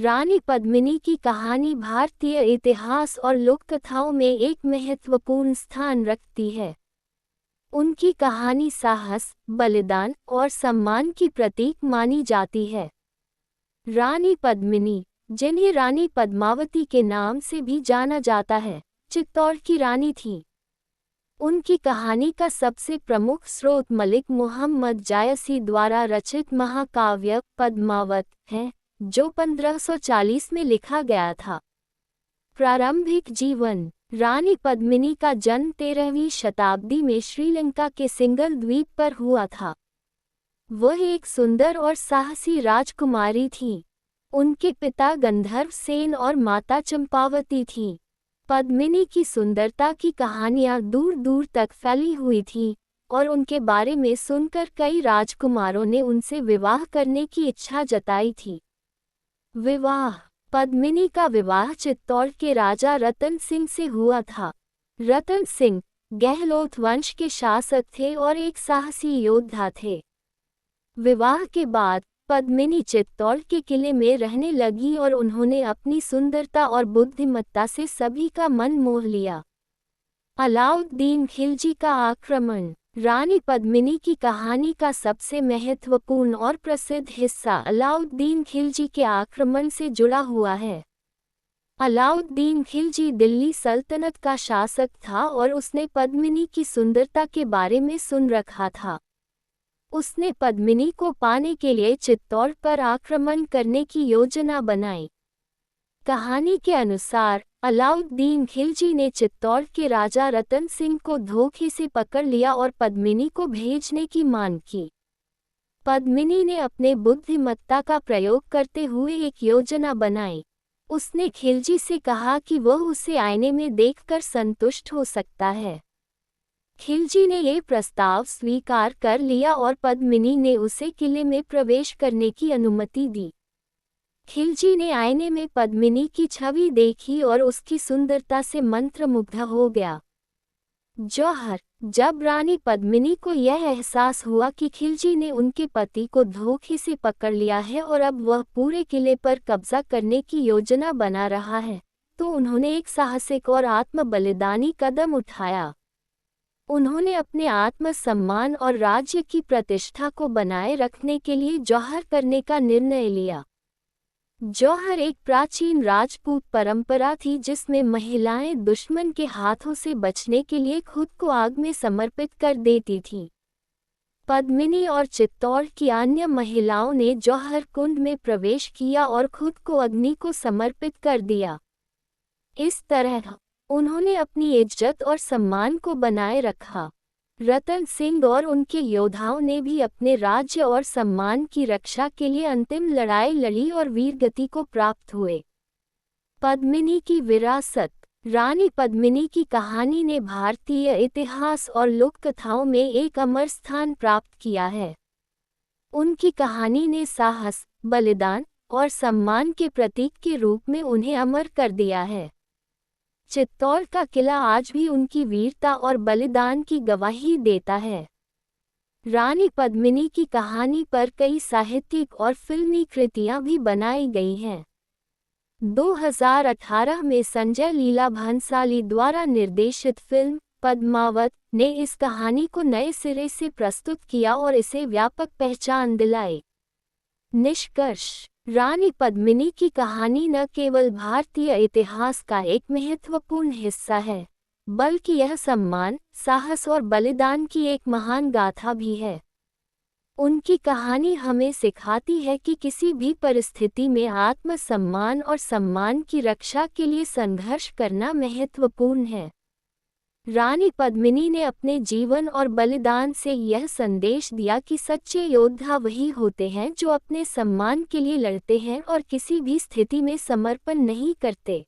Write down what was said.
रानी पद्मिनी की कहानी भारतीय इतिहास और लोक कथाओं में एक महत्वपूर्ण स्थान रखती है। उनकी कहानी साहस, बलिदान और सम्मान की प्रतीक मानी जाती है। रानी पद्मिनी, जिन्हें रानी पद्मावती के नाम से भी जाना जाता है, चित्तौड़ की रानी थीं। उनकी कहानी का सबसे प्रमुख स्रोत मलिक मुहम्मद जायसी द्वारा रचित महाकाव्य पद्मावत है, जो 1540 में लिखा गया था। प्रारंभिक जीवन। रानी पद्मिनी का जन्म 13वीं शताब्दी में श्रीलंका के सिंगल द्वीप पर हुआ था। वह एक सुंदर और साहसी राजकुमारी थीं। उनके पिता गंधर्व सेन और माता चंपावती थीं। पद्मिनी की सुंदरता की कहानियां दूर दूर तक फैली हुई थीं और उनके बारे में सुनकर कई राजकुमारों ने उनसे विवाह करने की इच्छा जताई थी। विवाह। पद्मिनी का विवाह चित्तौड़ के राजा रतन सिंह से हुआ था। रतन सिंह गहलोत वंश के शासक थे और एक साहसी योद्धा थे। विवाह के बाद पद्मिनी चित्तौड़ के किले में रहने लगी और उन्होंने अपनी सुंदरता और बुद्धिमत्ता से सभी का मन मोह लिया। अलाउद्दीन खिलजी का आक्रमण। रानी पद्मिनी की कहानी का सबसे महत्वपूर्ण और प्रसिद्ध हिस्सा अलाउद्दीन खिलजी के आक्रमण से जुड़ा हुआ है। अलाउद्दीन खिलजी दिल्ली सल्तनत का शासक था और उसने पद्मिनी की सुंदरता के बारे में सुन रखा था। उसने पद्मिनी को पाने के लिए चित्तौड़ पर आक्रमण करने की योजना बनाई। कहानी के अनुसार अलाउद्दीन खिलजी ने चित्तौड़ के राजा रतन सिंह को धोखे से पकड़ लिया और पद्मिनी को भेजने की मांग की। पद्मिनी ने अपने बुद्धिमत्ता का प्रयोग करते हुए एक योजना बनाई। उसने खिलजी से कहा कि वह उसे आईने में देखकर संतुष्ट हो सकता है। खिलजी ने ये प्रस्ताव स्वीकार कर लिया और पद्मिनी ने उसे किले में प्रवेश करने की अनुमति दी। खिलजी ने आईने में पद्मिनी की छवि देखी और उसकी सुंदरता से मंत्रमुग्ध हो गया। जौहर। जब रानी पद्मिनी को यह एहसास हुआ कि खिलजी ने उनके पति को धोखे से पकड़ लिया है और अब वह पूरे किले पर कब्जा करने की योजना बना रहा है, तो उन्होंने एक साहसिक और आत्मबलिदानी कदम उठाया। उन्होंने अपने आत्मसम्मान और राज्य की प्रतिष्ठा को बनाए रखने के लिए जौहर करने का निर्णय लिया। जौहर एक प्राचीन राजपूत परंपरा थी जिसमें महिलाएं दुश्मन के हाथों से बचने के लिए खुद को आग में समर्पित कर देती थीं। पद्मिनी और चित्तौड़ की अन्य महिलाओं ने जौहर कुंड में प्रवेश किया और खुद को अग्नि को समर्पित कर दिया। इस तरह उन्होंने अपनी इज्जत और सम्मान को बनाए रखा। रतन सिंह और उनके योद्धाओं ने भी अपने राज्य और सम्मान की रक्षा के लिए अंतिम लड़ाई लड़ी और वीरगति को प्राप्त हुए। पद्मिनी की विरासत। रानी पद्मिनी की कहानी ने भारतीय इतिहास और लोक कथाओं में एक अमर स्थान प्राप्त किया है। उनकी कहानी ने साहस, बलिदान और सम्मान के प्रतीक के रूप में उन्हें अमर कर दिया है। चित्तौड़ का किला आज भी उनकी वीरता और बलिदान की गवाही देता है। रानी पद्मिनी की कहानी पर कई साहित्यिक और फिल्मी कृतियां भी बनाई गई हैं। 2018 में संजय लीला भंसाली द्वारा निर्देशित फिल्म पद्मावत ने इस कहानी को नए सिरे से प्रस्तुत किया और इसे व्यापक पहचान दिलाई। निष्कर्ष। रानी पद्मिनी की कहानी न केवल भारतीय इतिहास का एक महत्वपूर्ण हिस्सा है, बल्कि यह सम्मान, साहस और बलिदान की एक महान गाथा भी है। उनकी कहानी हमें सिखाती है कि किसी भी परिस्थिति में आत्मसम्मान और सम्मान की रक्षा के लिए संघर्ष करना महत्वपूर्ण है। रानी पद्मिनी ने अपने जीवन और बलिदान से यह संदेश दिया कि सच्चे योद्धा वही होते हैं जो अपने सम्मान के लिए लड़ते हैं और किसी भी स्थिति में समर्पण नहीं करते।